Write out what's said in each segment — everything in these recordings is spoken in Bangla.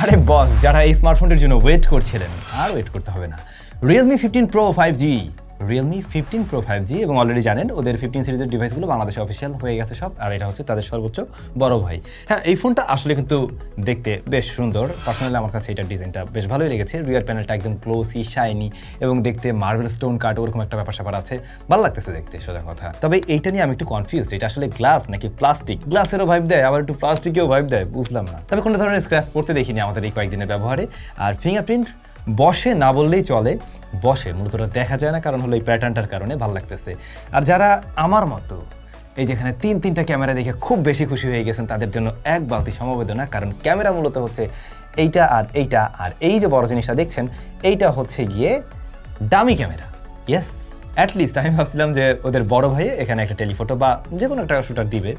আরে বস, যারা এই স্মার্টফোনের জন্য ওয়েট করছিলেন আর ওয়েট করতে হবে না। Realme 15 Pro 5G, Realme 15 Pro 5G, এবং অলরেডি জানেন ওদের 15 সিরিজের ডিভাইসগুলো বাংলাদেশে অফিসিয়াল হয়ে গেছে সব, আর এটা হচ্ছে তাদের সর্বোচ্চ বড় ভাই। হ্যাঁ, এই ফোনটা আসলে কিন্তু দেখতে বেশ সুন্দর। পার্সোনালি আমার কাছে এটার ডিজাইনটা বেশ ভালোই লেগেছে। রিয়ার প্যানেলটা একদম ক্লোসি, শাইনি এবং দেখতে মার্বেল স্টোন কাট ওরকম একটা ব্যাপার স্যাপার আছে, ভালো লাগতেছে দেখতে, সোজা কথা। তবে এইটা নিয়ে আমি একটু কনফিউজড, এটা আসলে গ্লাস নাকি প্লাস্টিক? গ্লাসেরও ভাইব দেয়, আবার একটু প্লাস্টিকেও ভাইব দেয়, বুঝলাম না। তবে কোনো ধরনের স্ক্র্যাচ পড়তে দেখিনি আমাদের এই কয়েকদিনের ব্যবহারে। আর ফিঙ্গারপ্রিন্ট বসে না বললেই চলে, বসে মূলত দেখা যায় না, কারণ হলো এই প্যাটার্নটার কারণে ভালো লাগতেছে। আর যারা আমার মতো এই যেখানে তিনটা ক্যামেরা দেখে খুব বেশি খুশি হয়ে গেছেন, তাদের জন্য এক বালতি সমবেদনা, কারণ ক্যামেরা মূলত হচ্ছে এইটা আর এইটা, আর এই যে বড় জিনিসটা দেখছেন এইটা হচ্ছে গিয়ে দামি ক্যামেরা। ইয়েস, অ্যাটলিস্ট আমি ভাবছিলাম যে ওদের বড় ভাই এখানে একটা টেলিফোটো বা যে কোনো একটা শুটার দিবে,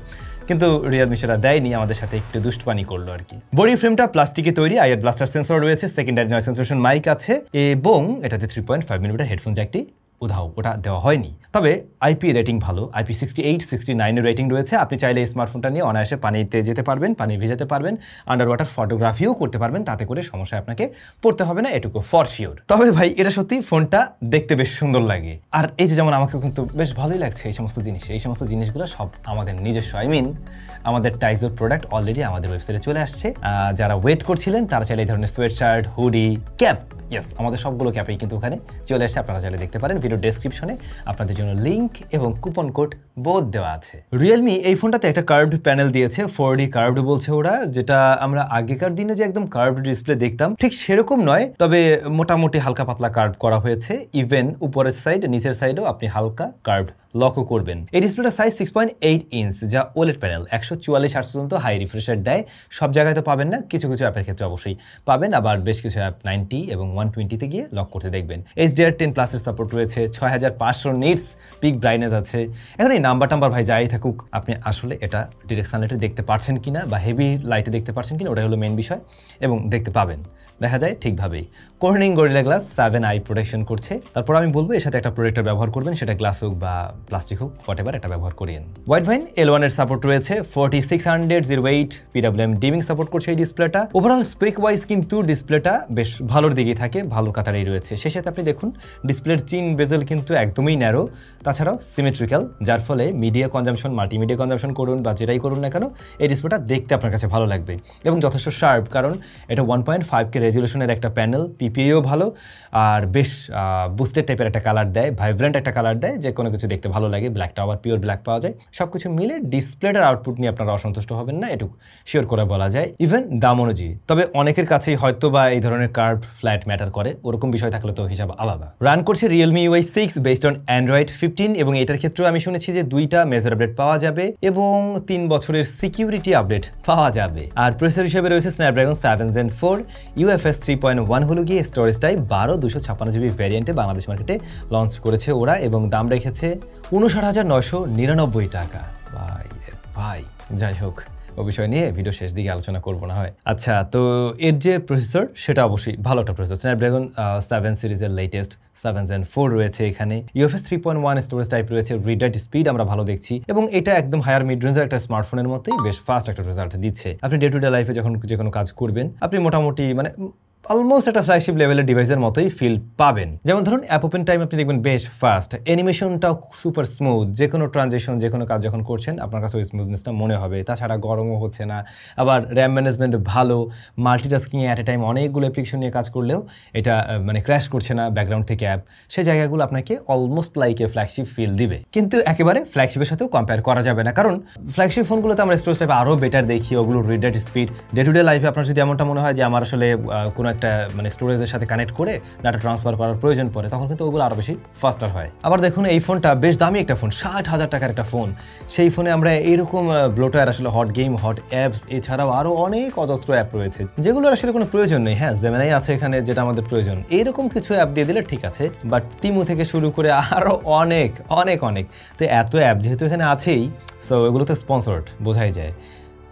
কিন্তু রিয়েলমি সেটা দেয়নি, আমাদের সাথে একটু দুষ্টপানি করলো আর কি। বডি ফ্রেমটা প্লাস্টিকে তৈরি, আইআর ব্লাস্টার সেন্সর রয়েছে, সেকেন্ডারি নয়েজ ক্যান্সেলেশন মাইক আছে, এবং এটাতে 3.5 মিলিমিটার হেডফোন জ্যাকটি উধাও, ওটা দেওয়া হয়নি। তবে আইপি রেটিং ভালো, IP68, 69 রেটিং রয়েছে। আপনি চাইলে এই স্মার্টফোনটা নিয়ে অনায়াসে পানিতে যেতে পারবেন, পানি ভিজাতে পারবেন, আন্ডার ওয়াটার ফটোগ্রাফিও করতে পারবেন, তাতে করে সমস্যায় আপনাকে পড়তে হবে না, এটুকু ফর শিওর। তবে ভাই এটা সত্যি ফোনটা দেখতে বেশ সুন্দর লাগে। আর এই যে যেমন আমাকে কিন্তু বেশ ভালোই লাগছে এই সমস্ত জিনিস, এই সমস্ত জিনিসগুলো সব আমাদের নিজস্ব। আই মিন আমাদের টাইজোর প্রোডাক্ট অলরেডি আমাদের ওয়েবসাইটে চলে আসছে। যারা ওয়েট করছিলেন তারা চাইলে এই ধরনের sweat shirt, hoodie, cap, yes আমাদের সবগুলো ক্যাপেই কিন্তু ওখানে চলে আসছে, আপনারা চাইলে দেখতে পারেন। ভিডিও ডেসক্রিপশনে আপনাদের জন্য লিঙ্ক এবং কুপন কোড বোধ দেওয়া আছে। রিয়েলমি এই ফোনটাতে একটা কার্ভড প্যানেল দিয়েছে, 4D কার্ভড বলছে ওরা, যেটা আমরা আগেকার দিনে যে একদম কার্ভড ডিসপ্লে দেখতাম ঠিক সেরকম নয়, তবে মোটামুটি হালকা পাতলা কার্ভ করা হয়েছে। ইভেন উপরের সাইড নিচের সাইডেও আপনি হালকা কার্ভড লক্ষ্য করবেন। এই ডিসপ্লেটার সাইজ 6.8 ইঞ্চ, যা ওলেড প্যানেল, 144Hz পর্যন্ত হাই রিফ্রেশ রেট দেয়। সব জায়গায় তো পাবেন না, কিছু কিছু অ্যাপের ক্ষেত্রে অবশ্যই পাবেন, আবার বেশ কিছু অ্যাপ 90 এবং 120-তে গিয়ে লক করতে দেখবেন। HDR10+ এর সাপোর্ট রয়েছে, 6500 নিটস পিক ব্রাইটনেস আছে। এখন এই নাম্বার ভাই যাই থাকুক, আপনি আসলে এটা ডিরেক্ট সানলাইটে দেখতে পারছেন কিনা বা হেভি লাইটে দেখতে পারছেন কিনা, ওটাই হলো মেইন বিষয়, এবং দেখতে পাবেন, দেখা যায় ঠিকভাবেই। Corning Gorilla Glass 7 i protection করছে। তারপর আমি বলবো এর সাথে একটা প্রোটেক্টর ব্যবহার করবেন, সেটা গ্লাস হোক বা প্লাস্টিক হোক, হোয়াটএভার, এটা ব্যবহার করিয়েন। হোয়াইট ভাইন L1 এর সাপোর্ট রয়েছে, 4600 08 PWM ডিমিং সাপোর্ট করছে এই ডিসপ্লেটা। ওভারঅল স্পেক ওয়াইজ কিন্তু ডিসপ্লেটা বেশ ভালোর দিকেই থাকে, ভালোর কাতারেই রয়েছে। শেষে আপনি দেখুন ডিসপ্লের চিন বেজেল কিন্তু একদমই ন্যারো, তাছাড়াও সিমেট্রিক্যাল, যার ফলে মিডিয়া কনজাম্পশন, মাল্টিমিডিয়া কনজাম্পশন করুন বা যেটাই করুন না কেন, এই ডিসপ্লেটা দেখতে আপনার কাছে ভালো লাগবে এবং যথেষ্ট শার্প, কারণ এটা 1.5K রেজলিউশনের একটা প্যানেল, পিপিএও ভালো, আর বেশ বুস্টেড টাইপের একটা কালার দেয়, ভাইব্রেন্ট একটা কালার দেয়, যে কোনো কিছু দেখতে ভালো লাগে। ব্ল্যাকটা আবার পিওর ব্ল্যাক পাওয়া যায়। সব কিছু মিলে ডিসপ্লেটার আউটপুট নিয়ে আপনারা অসন্তুষ্ট হবেন না, এটুকু শিওর করে বলা যায়। ইভেন দাম অনুযায়ী, তবে অনেকের কাছেই হয়তো বা এই ধরনের কার্ভ ফ্ল্যাট ম্যাটার করে, ওরকম বিষয় থাকলে তো হিসাব আলাদা। রান করছে Realme UI 6 based on Android 15, এবং এটার ক্ষেত্রেও আমি শুনেছি যে 2টা মেজর আপডেট পাওয়া যাবে এবং 3 বছরের সিকিউরিটি আপডেট পাওয়া যাবে। আর প্রসেসর হিসেবে রয়েছে Snapdragon 7 Gen 4, UFS 3.1 হলো গিয়ে স্টোরেজ টাইপ 12/256GB ভ্যারিয়েন্টে বাংলাদেশ মার্কেটে লঞ্চ করেছে ওরা, এবং দাম রেখেছে 59,999 টাকা। ভাই যাই হোক, ও বিষয় নিয়ে ভিডিও শেষ দিকে আলোচনা করবো না হয়। আচ্ছা, তো এর যে প্রসেসর সেটা অবশ্যই ভালো একটা প্রসেসর, স্ন্যাপড্রাগন 7 সিরিজের লেটেস্ট 7 Gen 4 রয়েছে এখানে, UFS 3.1 স্টোরেজ টাইপ রয়েছে, রিড রাইট স্পিড আমরা ভালো দেখছি, এবং এটা একদম হায়ার মিড রেঞ্জের একটা স্মার্টফোনের মতোই বেশ ফাস্ট একটা রেজাল্ট দিচ্ছে। আপনি ডে টু ডে লাইফে যখন যে কোনো কাজ করবেন, আপনি মোটামুটি মানে অলমোস্ট একটা ফ্ল্যাগশিপ লেভেলের ডিভাইসের মতোই ফিল পাবেন। যেমন ধরুন অ্যাপ ওপেন টাইম আপনি দেখবেন বেশ ফাস্ট, অ্যানিমেশনটাও সুপার স্মুথ, যে কোনো ট্রানজেকশন, যে কোনো কাজ যখন করছেন আপনার কাছে ওই স্মুথনেসটা মনে হবে। তাছাড়া গরমও হচ্ছে না, আবার র্যাম ম্যানেজমেন্ট ভালো, মাল্টিটাস্কিংয়ে অ্যাট এ টাইম অনেকগুলো অ্যাপ্লিকেশন নিয়ে কাজ করলেও এটা মানে ক্র্যাশ করছে না ব্যাকগ্রাউন্ড থেকে অ্যাপ, সেই জায়গাগুলো আপনাকে almost like a flagship feel দিবে। কিন্তু একেবারে ফ্ল্যাগশিপের সাথেও কম্পেয়ার করা যাবে না, কারণ ফ্ল্যাগশিপ ফোনগুলোতে আমরা স্টোরেজ টাইপ আরও বেটার দেখি, ওগুলো read write speed. Day to day লাইফে আপনার যদি এমনটা মনে হয় যে আমার আসলে কোনো একটা মানে স্টোরেজের সাথে কানেক্ট করে ডাটা ট্রান্সফার করার প্রয়োজন পড়ে, তখন কিন্তু ওগুলো আরও বেশি ফাস্টার হয়। আবার দেখুন এই ফোনটা বেশ দামি একটা ফোন, 60,000 টাকার একটা ফোন, সেই ফোনে আমরা এইরকম ব্লোটার, আসলে হট গেম, হট অ্যাপস, এছাড়াও আরও অনেক অজস্র অ্যাপ রয়েছে যেগুলোর আসলে কোনো প্রয়োজন নেই। হ্যাঁ, জেমিনাই আছে এখানে, যেটা আমাদের প্রয়োজন, এইরকম কিছু অ্যাপ দিয়ে দিলে ঠিক আছে, বাট টিমু থেকে শুরু করে আরও অনেক অনেক অনেক, তো এত অ্যাপ যেহেতু এখানে আছেই, সো এগুলো তো স্পন্সর্ড বোঝাই যায়।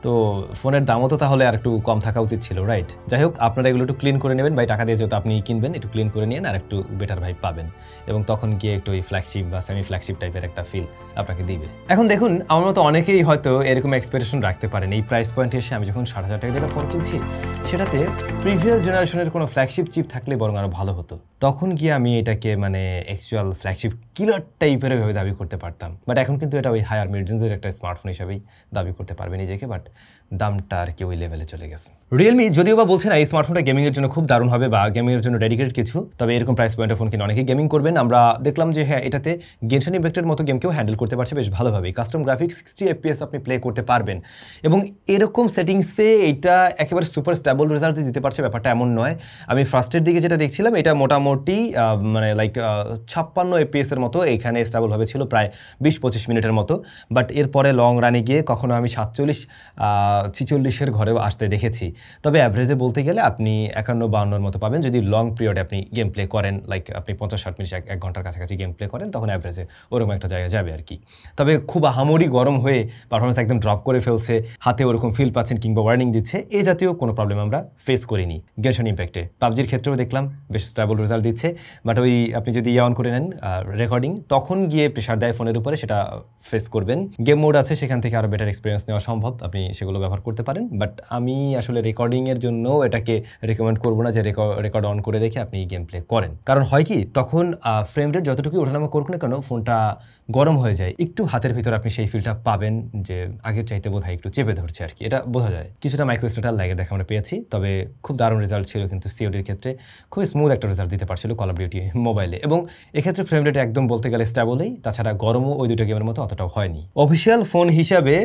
তো ফোনের দামও তো তাহলে আর একটু কম থাকা উচিত ছিল, রাইট? যাই হোক, আপনারা এগুলো একটু ক্লিন করে নেবেন ভাই, টাকা দিয়ে যেহেতু আপনি কিনবেন, একটু ক্লিন করে নিন আর একটু বেটার ভাই পাবেন, এবং তখন গিয়ে একটু ওই ফ্ল্যাগশিপ বা সেমি ফ্ল্যাগশিপ টাইপের একটা ফিল আপনাকে দিবে। এখন দেখুন, আমার মতো অনেকেই হয়তো এরকম এক্সপেকটেশন রাখতে পারেন এই প্রাইস পয়েন্টে এসে আমি যখন 60,000 টাকা দিয়ে ফোন কিনছি, সেটাতে প্রিভিয়াস জেনারেশনের কোনো ফ্ল্যাগশিপ চিপ থাকলে বরং আরও ভালো হতো। তখন গিয়ে আমি এটাকে মানে অ্যাকচুয়াল ফ্ল্যাগশিপ কিলার টাইপের ভাবে দাবি করতে পারতাম। বাট এখন কিন্তু এটা ওই হায়ার মিড রেঞ্জের একটা স্মার্টফোন হিসেবেই দাবি করতে পারবে নিজেকে, বাট দামটা আর কি ওই লেভেলে চলে গেছে। রিয়েলমি যদিও বা বলছে না এই স্মার্টফোনটা গেমিংয়ের জন্য খুব দারুণ হবে বা গেমিংয়ের জন্য ডেডিকেটেড কিছু, তবে এরকম প্রাইস পয়েন্টের ফোন কিনে অনেকেই গেমিং করবেন। আমরা দেখলাম যে হ্যাঁ, এটাতে গেনশন ইম্প্যাক্টের মতো গেমকেও হ্যান্ডেল করতে পারছে বেশ ভালোভাবে। কাস্টম গ্রাফিক্স 60 FPS আপনি প্লে করতে পারবেন, এবং এরকম সেটিংসে এটা একেবারে সুপার স্টেবল রেজাল্ট দিতে পারছে ব্যাপারটা এমন নয়। আমি ফার্স্টের দিকে যেটা দেখছিলাম, এটা মোটামুটি মানে লাইক 56 FPS এর মতো এখানে স্টেবলভাবে ছিল, প্রায় 20-25 মিনিটের মতো। বাট এরপরে লং রানে গিয়ে কখনো আমি 47-46 ঘরেও আসতে দেখেছি। তবে অ্যাভারেজে বলতে গেলে আপনি 51-52 মতো পাবেন যদি লং পিরিয়ডে আপনি গেম প্লে করেন, লাইক আপনি 50-60 মিনিট 1 ঘন্টার কাছাকাছি গেম প্লে করেন, তখন অ্যাভারেজে ওরকম একটা জায়গা যাবে আর কি। তবে খুব আহামরি গরম হয়ে পারফরমেন্স একদম ড্রপ করে ফেলছে, হাতে ওরকম ফিল পাচ্ছেন কিংবা ওয়ার্নিং দিচ্ছে, এই জাতীয় কোনো প্রবলেম আমরা ফেস করিনি গেনশন ইম্প্যাক্টে। পাবজির ক্ষেত্রেও দেখলাম বেশ স্টেবল রেজাল্ট দিচ্ছে, বাট ওই আপনি যদি অন করে নেন রেকর্ডিং, তখন গিয়ে প্রেশার দেয় ফোনের উপরে, সেটা ফেস করবেন। গেম মোড আছে, সেখান থেকে আরও বেটার এক্সপিরিয়েন্স নেওয়া সম্ভব, আপনি সেগুলো ব্যবহার করতে পারেন। বাট আমি আসলে রেকর্ডিংয়ের জন্য এটাকে রেকমেন্ড করবো না যে রেকর্ড অন করে রেখে আপনি গেম প্লে করেন। কারণ হয় কি, তখন ফ্রেম রেট যতটুকু ওঠানামা করুক না কেন, ফোনটা গরম হয়ে যায়, একটু হাতের ভিতর আপনি সেই ফিলটা পাবেন যে আগের চাইতে বোধহয় একটু চেপে ধরছে আর কি, এটা বোঝা যায়। কিছুটা মাইক্রোস্টেটাল লাইকের দেখা আমরা পেয়েছি, তবে খুব দারুণ রেজাল্ট ছিল কিন্তু সিওডির ক্ষেত্রে খুবই স্মুথ একটা রেজাল্ট দিতে পারছিল কল অফ ডিউটি মোবাইলে, এবং এক্ষেত্রে ফ্রেম রেট একদম বলতে গেলে স্টেবলই, তাছাড়া গরমও ওই দুটো গেমের মতো অতটাও হয়নি। অফিসিয়াল ফোন হিসাবে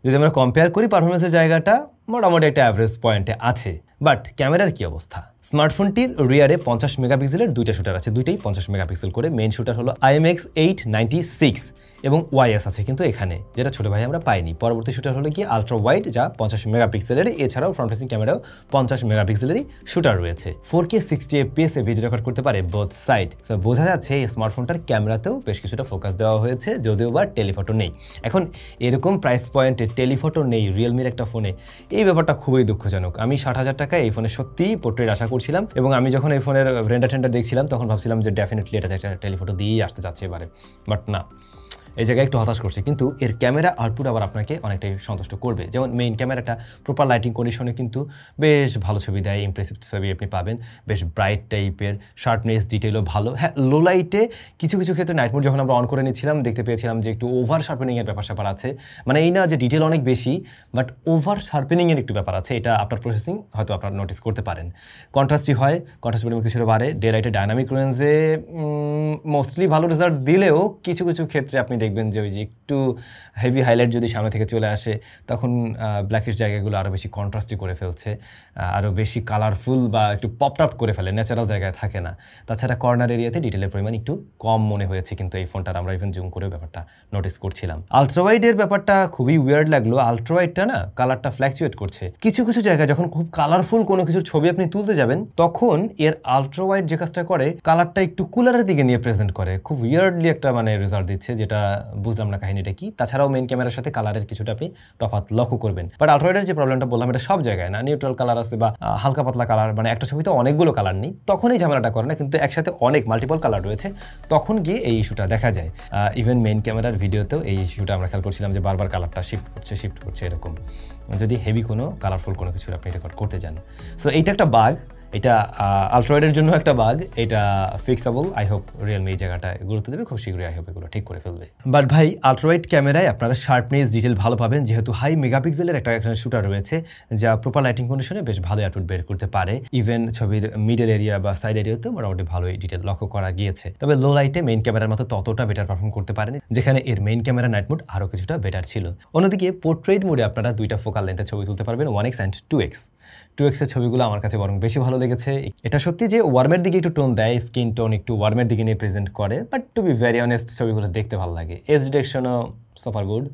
যদি আমরা কম্পেয়ার করি, পারফরমেন্সের জায়গাটা মোটামুটি একটা অ্যাভারেজ পয়েন্টে আছে। বাট ক্যামেরার কি অবস্থা? স্মার্টফোনটির রিয়ারে 50 মেগাপিক্সেলের দুইটা শুটার আছে, দুইটাই 50 মেগাপিক্সেল করে। মেইন শুটার হলো IMX896 এবং ওয়াইএস আছে কিন্তু এখানে, যেটা ছোট ভাই আমরা পাইনি। পরবর্তী শুটার হলো কি আলট্রা ওয়াইড, যা 50 মেগাপিক্সেলের, এছাড়াও ফ্রন্ট ফেসিং ক্যামেরাও 50 মেগাপিক্সেলেরই শুটার রয়েছে। 4K 60 FPS এ ভিডিও রেকর্ড করতে পারে বোথ সাইড। সো বোঝা যাচ্ছে এই স্মার্টফোনটার ক্যামেরাতেও বেশ কিছুটা ফোকাস দেওয়া হয়েছে, যদিও বা টেলিফটো নেই। এখন এরকম প্রাইস পয়েন্টে টেলিফটো নেই রিয়েলমির একটা ফোনে, এই ব্যাপারটা খুবই দুঃখজনক। আমি 60,000 টাকায় এই ফোনে সত্যিই পোর্ট্রেট আশা করছিলাম, এবং আমি যখন এই ফোনের রেন্ডার দেখছিলাম তখন ভাবছিলাম যে ডেফিনেটলি এটাতে একটা টেলিফটো দিয়েই আসতে যাচ্ছে এবারে, বাট না, এই জায়গায় একটু হতাশ করছে। কিন্তু এর ক্যামেরা আউটপুট আবার আপনাকে অনেকটাই সন্তুষ্ট করবে। যেমন মেইন ক্যামেরাটা প্রপার লাইটিং কন্ডিশনে কিন্তু বেশ ভালো ছবি দেয়, ইমপ্রেসিভ ছবি আপনি পাবেন, বেশ ব্রাইট টাইপের, শার্পনেস ডিটেলও ভালো। হ্যাঁ, লো লাইটে কিছু কিছু ক্ষেত্রে নাইট মোড যখন আমরা অন করে নিচ্ছিলাম দেখতে পেয়েছিলাম যে একটু ওভার শার্পেনিংয়ের ব্যাপার স্যাপার আছে, মানে এই না যে ডিটেল অনেক বেশি, বাট ওভার শার্পেনিংয়ের একটু ব্যাপার আছে, এটা আপনার প্রসেসিং হয়তো আপনারা নোটিস করতে পারেন। কন্ট্রাস্টই হয়, কন্ট্রাস্ট পরিমাণ কিছুটা বাড়ে, ডে লাইটে ডাইনামিক রেঞ্জে মোস্টলি ভালো রেজাল্ট দিলেও কিছু কিছু ক্ষেত্রে আপনি দেখবেন যে ওই যে একটু হেভি হাইলাইট যদি সামনে থেকে চলে আসে, তখন ব্ল্যাকের জায়গাগুলো আরও বেশি কন্ট্রাস্টই করে ফেলছে, আরও বেশি কালারফুল বা একটু পপড আপ করে ফেলে, ন্যাচারাল জায়গায় থাকে না। তাছাড়া কর্নার এরিয়াতে ডিটেলের পরিমাণ একটু কম মনে হয়েছে, কিন্তু এই ফোনটার আমরা ইভেন জুম করেও ব্যাপারটা নোটিস করছিলাম। আলট্রাওয়াইডের ব্যাপারটা খুবই উইয়ার্ড লাগলো। আলট্রাওয়াইডটা না কালারটা ফ্ল্যাকচুয়েট করছে কিছু কিছু জায়গায়, যখন খুব কালারফুল কোনো কিছুর ছবি আপনি তুলতে যাবেন, তখন এর আলট্রাওয়াইড যে কাজটা করে, কালারটা একটু কুলারের দিকে নিয়ে প্রেজেন্ট করে, খুব উইয়ার্ডলি একটা মানে রেজাল্ট দিচ্ছে, যেটা বুঝলাম না কাহিনীটা কি। তাছাড়াও মেইন ক্যামেরার সাথে কালারের কিছুটা আপনি তফাৎ লক্ষ্য করবেন। বাট আলট্রাওয়াইডের যে প্রবলেমটা বললাম, এটা সব জায়গায় না, নিউট্রাল কালার আছে বা হালকা পাতলা কালার, মানে একটা ছবিতে অনেকগুলো কালার নেই, তখনই ঝামেলাটা করে না, কিন্তু একসাথে অনেক মাল্টিপল কালার রয়েছে, তখন গিয়ে এই ইস্যুটা দেখা যায়। ইভেন মেইন ক্যামেরার ভিডিওতেও এই ইস্যুটা আমরা খেয়াল করছিলাম যে বারবার কালারটা শিফট করছে এরকম, যদি হেভি কোনো কালারফুল কোনো কিছু আপনি রেকর্ড করতে যান। সো এইটা একটা বাগ, এটা আলট্রাওয়াইডের জন্য একটা বাগ, এটা ফিক্সাবল। আই হোপ রিয়েলমি এই জায়গাটা গুরুত্ব দেবে খুব শীঘ্রই, আই হোপ এগুলো ঠিক করে ফেলবে। বাট ভাই, আলট্রাওয়াইড ক্যামেরায় আপনারা শার্পনেস ডিটেল ভালো পাবেন, যেহেতু হাই মেগাপিক্সেলের একটা এখানে শুটার রয়েছে, যা প্রপার লাইটিং কন্ডিশনে বেশ ভালো আউটপুট বের করতে পারে। ইভেন ছবির মিডল এরিয়া বা সাইড এরিয়াতেও মোটামুটি ভালোই ডিটেল লক্ষ্য করা গিয়েছে। তবে লো লাইটে মেইন ক্যামেরার মতো ততটা বেটার পারফর্ম করতে পারেনি, যেখানে এর মেইন ক্যামেরা নাইট মোড আরও কিছুটা বেটার ছিল। অন্যদিকে পোর্ট্রেট মোডে আপনারা দুইটা ফোকাল লেন্থের ছবি তুলতে পারবেন, 1x অ্যান্ড 2x। 2x এর ছবিগুলো আমার কাছে বরং বেশি ভালো লেগেছে। এটা সত্যি যে ওয়ার্মের দিকে একটু টোন দেয়, স্কিন টোন একটু ওয়ার্মের দিকে নিয়ে প্রেজেন্ট করে, but to be very honest ছবিগুলো দেখতে ভালো লাগে। এজ ডিটেকশনও সুপার গুড।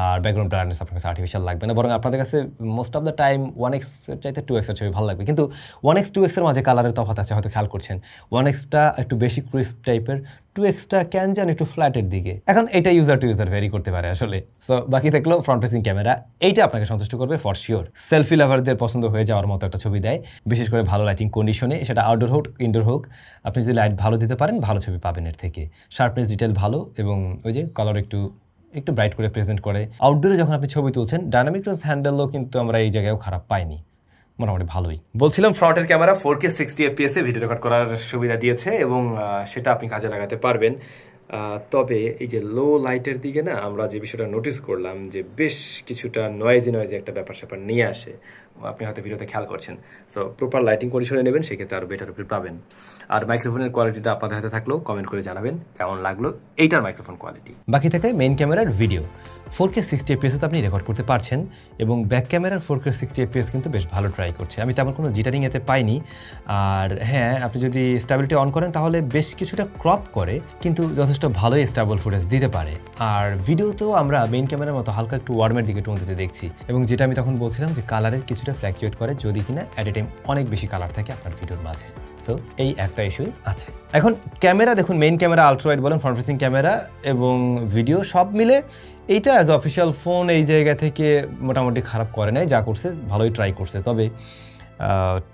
আর ব্যাকগ্রাউন্ড ব্রাইটনেস আপনার কাছে আর্টিফিশিয়াল লাগবে না, বরং আপনাদের কাছে most of the time 1x এর চাইতে 2x এর ছবি ভালো লাগবে। কিন্তু 1x 2x এর মাঝে কালারের তফাৎ আছে, হয়তো খেয়াল করছেন। 1xটা একটু বেশি ক্রিস্প টাইপের, 2xটা ক্যান যেন একটু ফ্ল্যাটের দিকে। এখন এটা ইউজার টু ইউজার ভ্যারি করতে পারে আসলে। সো বাকি থাকলো ফ্রন্ট ফেসিং ক্যামেরা, এইটা আপনাকে সন্তুষ্ট করবে ফর শিওর। সেলফি লাভারদের পছন্দ হয়ে যাওয়ার মতো একটা ছবি দেয়, বিশেষ করে ভালো লাইটিং কন্ডিশনে, সেটা আউটডোর হোক ইনডোর হোক। আপনি যদি লাইট ভালো দিতে পারেন ভালো ছবি পাবেন এর থেকে। শার্পনেস ডিটেল ভালো, এবং ওই যে কালার একটু ব্রাইট করে প্রেজেন্ট করে। আউটডোরে যখন আপনি ছবি তুলছেন, ডায়নামিক রেঞ্জ হ্যান্ডেলও কিন্তু আমরা এই জায়গায়ও খারাপ পাইনি, মোটামুটি ভালোই। বলছিলাম ফ্রন্টের ক্যামেরা 4K 60 FPS এ ভিডিও রেকর্ড করার সুবিধা দিয়েছে, এবং সেটা আপনি কাজে লাগাতে পারবেন। তবে এই যে লো লাইটের দিকে না, আমরা যে বিষয়টা নোটিস করলাম যে বেশ কিছুটা নয়েজি একটা ব্যাপার স্যাপার নিয়ে আসে, আপনি হয়তো ভিডিওতে খেয়াল করছেন। সো প্রপার লাইটিং কন্ডিশনে নেবেন, সেক্ষেত্রে আরও বেটার উপরে পাবেন। আর মাইক্রোফোনের কোয়ালিটিটা আপনাদের হাতে থাকলেও কমেন্ট করে জানাবেন কেমন লাগলো এইটার মাইক্রোফোন কোয়ালিটি। বাকি থাকে মেইন ক্যামেরার ভিডিও 4K 60 FPS তো আপনি রেকর্ড করতে পারছেন, এবং ব্যাক ক্যামেরার 4K 60 FPS কিন্তু বেশ ভালো ট্রাই করছে। আমি তেমন কোনো জিটারিং এতে পাইনি। আর হ্যাঁ, আপনি যদি স্টেবিলিটি অন করেন তাহলে বেশ কিছুটা ক্রপ করে, কিন্তু যথেষ্ট ভালোই স্টেবল ফুটেজ দিতে পারে। আর ভিডিওতেও আমরা মেইন ক্যামেরার মতো হালকা একটু ওয়ার্মের দিকে টোন দিতে দেখছি, এবং যেটা আমি তখন বলছিলাম যে কালারের কিছুটা ফ্ল্যাকচুয়েট করে যদি কিনা অ্যাট এ টাইম অনেক বেশি কালার থাকে আপনার ভিডিওর মাঝে। সো এই একটা ইস্যুই আছে। এখন ক্যামেরা দেখুন, মেইন ক্যামেরা, আলট্রা ওয়াইড বলেন, ফ্রন্ট ফেসিং ক্যামেরা এবং ভিডিও সব মিলে এইটা অ্যাজ অফিসিয়াল ফোন এই জায়গা থেকে মোটামুটি খারাপ করে নাই, যা করছে ভালোই ট্রাই করছে। তবে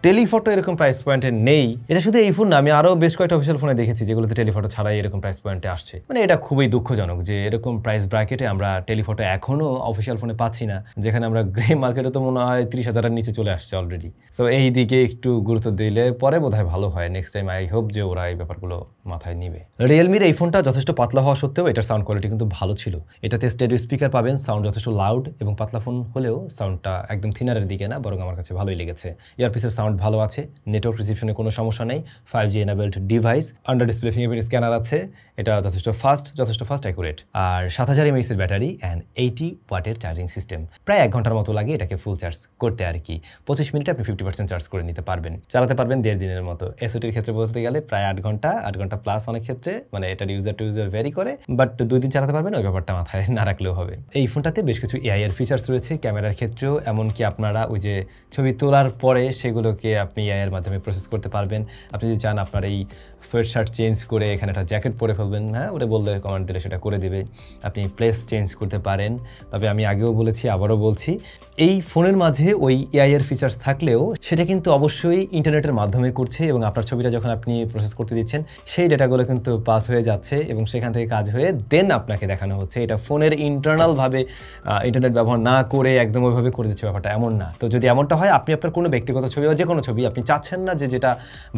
টেলিফটো এরকম প্রাইস পয়েন্টে নেই। এটা শুধু এই ফোন না, আমি আরও বেশ কয়েকটা অফিসিয়াল ফোনে দেখেছি যেগুলোতে টেলিফটো ছাড়াই এরকম প্রাইস পয়েন্টে আসছে। মানে এটা খুবই দুঃখজনক যে এরকম প্রাইস ব্র্যাকেটে আমরা টেলিফটো এখনও অফিসিয়াল ফোনে পাচ্ছি না, যেখানে আমরা গ্রে মার্কেটে তো মনে হয় 30,000-এর নিচে চলে আসছে অলরেডি। সো এই দিকে একটু গুরুত্ব দিলে পরে বোধহয় ভালো হয়। নেক্সট টাইম আই হোপ যে ওরা এই ব্যাপারগুলো মাথায় নিবে। রিয়েলমির এই ফোনটা যথেষ্ট পাতলা হওয়া সত্ত্বেও এটার সাউন্ড কোয়ালিটি কিন্তু ভালো ছিল। এটাতে স্টেরিও স্পিকার পাবেন, সাউন্ড যথেষ্ট লাউড, এবং পাতলা ফোন হলেও সাউন্ডটা একদম থিনারের দিকে না, বরং আমার কাছে ভালোই লেগেছে। ইয়ারপিসের সাউন্ড ভালো আছে, নেটওয়ার্ক রিসিপশনে কোনো সমস্যা নেই, 5G enabled device, under display fingerprint scanner আছে, এটা যথেষ্ট ফাস্ট অ্যাকুরেট। আর 7000 mAh এর ব্যাটারি অ্যান্ড 80 ওয়াটের চার্জিং সিস্টেম। প্রায় 1 ঘন্টার মতো লাগে এটাকে ফুল চার্জ করতে আর কি। 25 মিনিটে আপনি 50% চার্জ করে নিতে পারবেন, চালাতে পারবেন 1.5 দিনের মতো। এসওটির ক্ষেত্রে বলতে গেলে প্রায় 8 ঘন্টা প্লাস অনেক ক্ষেত্রে, মানে এটার ইউজার টু ইউজার ভ্যারি করে, বাট 2 দিন চালাতে পারবেন, ওই ব্যাপারটা মাথায় না রাখলেও হবে। এই ফোনটাতে বেশ কিছু এআই এর ফিচার্স রয়েছে ক্যামেরার ক্ষেত্রেও, এমনকি আপনারা ওই যে ছবি তোলার পরে সেগুলোকে আপনি এআই এর মাধ্যমে প্রসেস করতে পারবেন। আপনি যদি চান আপনার এই সোয়েট শার্ট চেঞ্জ করে এখানে একটা জ্যাকেট পরে ফেলবেন, হ্যাঁ, ওটা বললে কমান্ড দিলে সেটা করে দেবে। আপনি প্লেস চেঞ্জ করতে পারেন। তবে আমি আগেও বলেছি, আবারও বলছি, এই ফোনের মাঝে ওই এআই এর ফিচার্স থাকলেও সেটা কিন্তু অবশ্যই ইন্টারনেটের মাধ্যমে করছে, এবং আপনার ছবিটা যখন আপনি প্রসেস করতে দিচ্ছেন সেই ডেটাগুলো কিন্তু পাস হয়ে যাচ্ছে, এবং সেখান থেকে কাজ হয়ে দেন আপনাকে দেখানো হচ্ছে। এটা ফোনের ইন্টারনালভাবে ইন্টারনেট ব্যবহার না করে একদম ওইভাবে করে দিচ্ছে, ব্যাপারটা এমন না। তো যদি এমনটা হয়, আপনি আপনার কোনো ব্যক্তিগত ছবি বা যে কোনো ছবি আপনি চাচ্ছেন না যে যেটা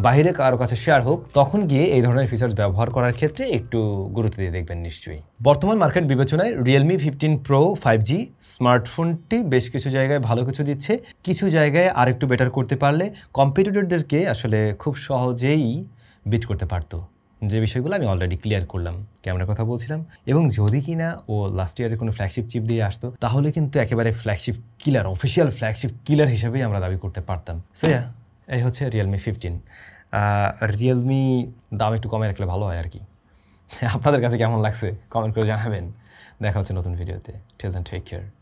বাইরে কারো কাছে শেয়ার হোক, তখন গিয়ে এই ধরনের ফিচার্স ব্যবহার করার ক্ষেত্রে একটু গুরুত্ব দিয়ে দেখবেন নিশ্চয়ই। বর্তমান মার্কেট বিবেচনায় Realme 15 Pro 5G স্মার্টফোনটি বেশ কিছু জায়গায় ভালো কিছু দিচ্ছে, কিছু জায়গায় আরেকটু বেটার করতে পারলে কম্পিটিটরদেরকে আসলে খুব সহজেই বিট করতে পারতো, যে বিষয়গুলো আমি অলরেডি ক্লিয়ার করলাম। ক্যামেরার কথা বলছিলাম, এবং যদি কিনা ও লাস্ট ইয়ারে কোনো ফ্ল্যাগশিপ চিপ দিয়ে আসতো, তাহলে কিন্তু একেবারে flagship killer, official flagship killer হিসেবেই আমরা দাবি করতে পারতাম। সো এই হচ্ছে Realme 15। রিয়েলমি দাম একটু কমে রাখলে ভালো হয় আর কি। আপনাদের কাছে কেমন লাগছে কমেন্ট করে জানাবেন। দেখা হচ্ছে নতুন ভিডিওতে। Till then take care.